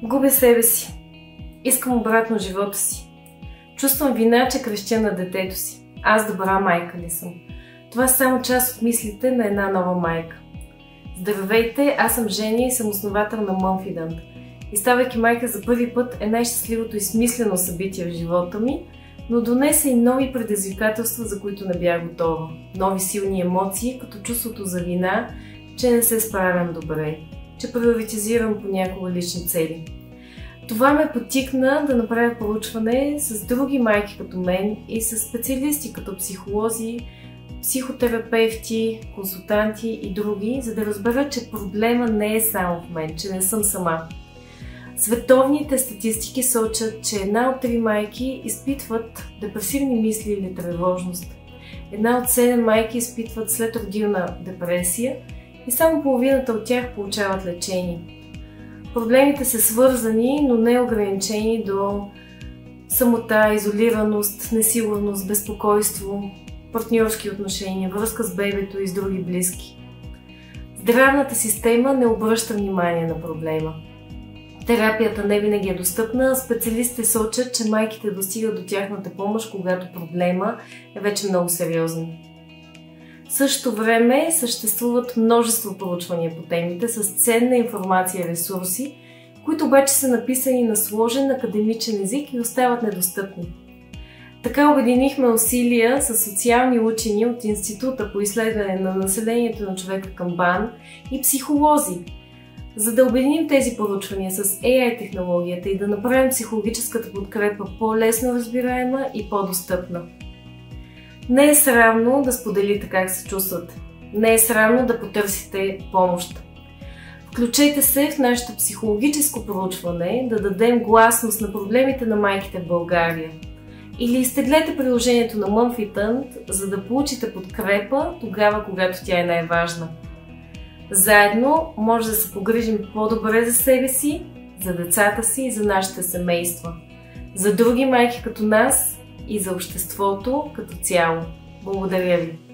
Губя себе си. Искам обратно живота си. Чувствам вина, че крещя на детето си. Аз добра майка ли съм? Това са само част от мислите на една нова майка. Здравейте, аз съм Жени и съм основател на Mumfident. И ставайки майка за първи път е най-щастливото и смислено събитие в живота ми, но донесе и нови предизвикателства, за които не бях готова. Нови силни емоции, като чувството за вина, че не се справям добре, че приоритизирам понякога лични цели. Това ме потикна да направя проучване с други майки като мен и с специалисти като психолози, психотерапевти, консултанти и други, за да разбера, че проблема не е само в мен, че не съм сама. Световните статистики сочат, че 1 от 3 майки изпитват депресивни мисли или тревожност. 1 от 7 майки изпитват следродилна депресия и само половината от тях получават лечение. Проблемите са свързани, но не ограничени до самота, изолираност, несигурност, безпокойство, партньорски отношения, връзка с бебето и с други близки. Здравната система не обръща внимание на проблема. Терапията не винаги е достъпна. Специалистите сочат, че майките достигат до тяхната помощ, когато проблема е вече много сериозен. В същото време съществуват множество проучвания по темите с ценна информация и ресурси, които обаче са написани на сложен академичен език и остават недостъпни. Така обединихме усилия с социални учени от Института по изследване на населението на човека към БАН и психолози, за да обединим тези проучвания с AI технологията и да направим психологическата подкрепа по-лесно разбираема и по-достъпна. Не е срамно да споделите как се чувствате. Не е срамно да потърсите помощ. Включете се в нашето психологическо проучване да дадем гласност на проблемите на майките в България. Или изтеглете приложението на Mumfident, за да получите подкрепа тогава, когато тя е най-важна. Заедно може да се погрижим по-добре за себе си, за децата си и за нашите семейства, за други майки като нас и за обществото като цяло. Благодаря ви!